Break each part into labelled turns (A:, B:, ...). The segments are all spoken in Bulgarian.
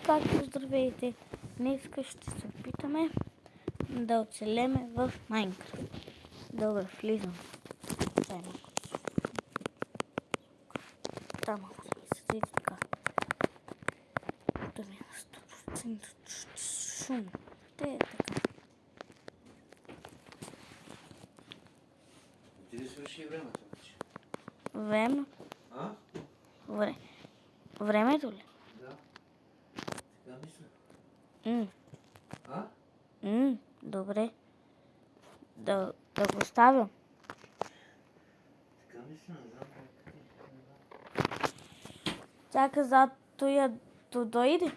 A: както здравейте! Днес ще се опитаме да оцелеме в Майнкрафт. Добре, влизам. Там ако се седи така. Да ми е 100% шум. Те е така.
B: Ти ли свърши времето вече?
A: Време?
B: А?
A: Времето ли?
B: Да. Така мисля.
A: Добре. Да го ставя.
B: Така мисля, не знам как ти.
A: Чака зад тоя да дойде.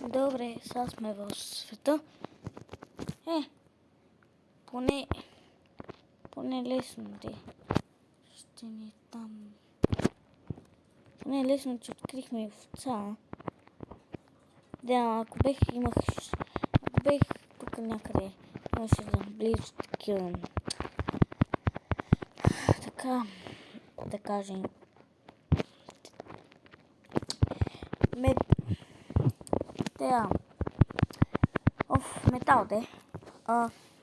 A: Добре, сега сме в света. Поне лесно де. Ще ни там. Поне лесно, че открихме овца. Да, ако бех тук някъде, имаше да близо такива. Така, да кажем. Метал де.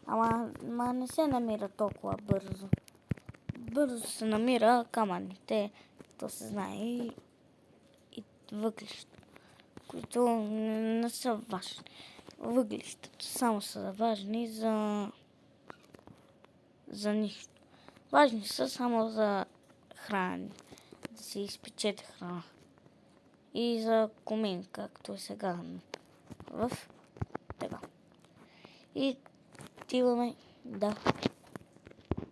A: Ама не се намира толкова бързо. Бързо се намира камъните, то се знае, и въглища, които не са важни. Въглищата само са важни за нищо. Важни са само за храна, да си изпечете храна. И за комин, както е сега. В така. И отиваме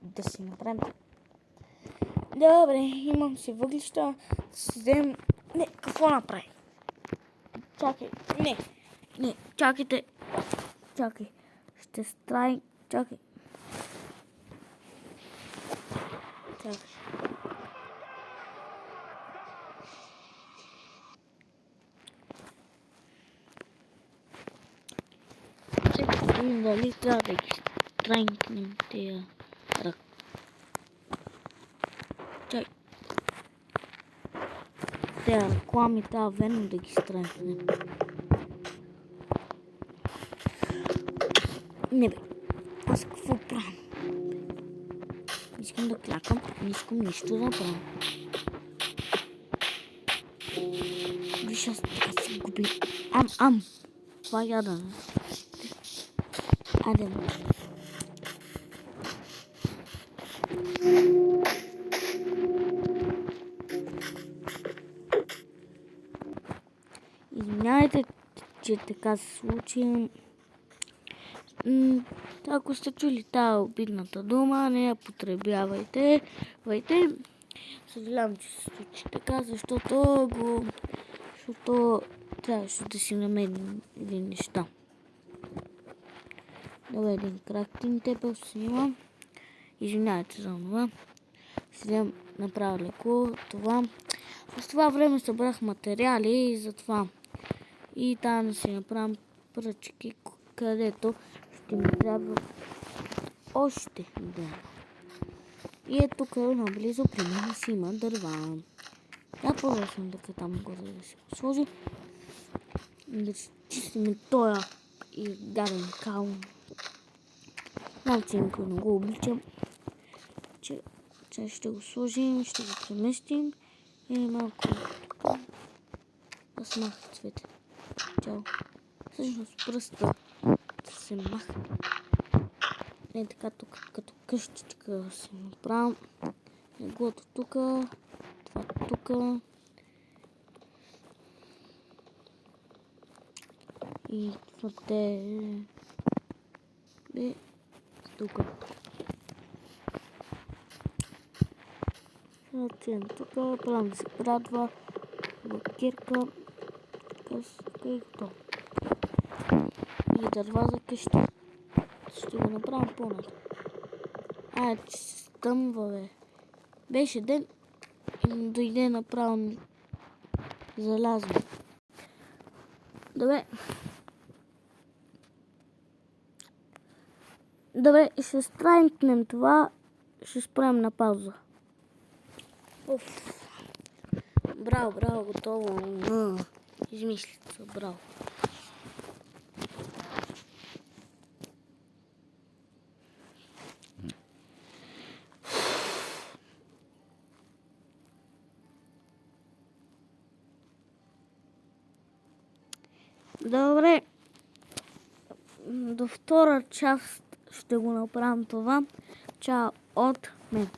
A: да си направим. Добре, имам си въглища. Си вземем. Не, какво направи? Чакай, не, чакайте. Чакай, ще страй. Чакай. Дали трябва да ги странкнем тия рък. Чай. Тия реклами трябва вено да ги странкнем. Не бе, аз какво правя? Искам да клякам, не искам нищо да правя. Виж, аз така се губи. Това ядане. Айде. Извинявайте, че така се случи. Ако сте чули тази обидната дума, не я потребявайте. Съжалявам, че се случи така, защото трябваше да си намерим един неща. Добре, един крафтинг тейбъл си имам. Извинявайте за това. Ще направя леко това. В това време събрах материали и затова. И там да си направим пръчки, където ще ми трябва още дерево. И е тук наблизо при мен си има дърва. Да, по-лесно дека там горе да си го сложи. Да чистим тоя и гаден кал. Малко никой не го обличам. Че ще го сложим, ще го преместим. И малко тук. Да смах цвете. Чао. Всъщност пръста да се махне. Не така тук, като къщичка да се направим. Неглото тук, това тук. И това е тук. Отивам тук, правим да се прадва, блокирка, къска и готово. И дърва за къща. Ще го направим по-надо. Че се стъмва, бе. Беше ден и дойде направо залязно. Добре. Добре, ще страйкнем това. Ще спрем на пауза. Браво, готово. Измислица, браво. Добре. До втора част ще го направим това. Чао от мен.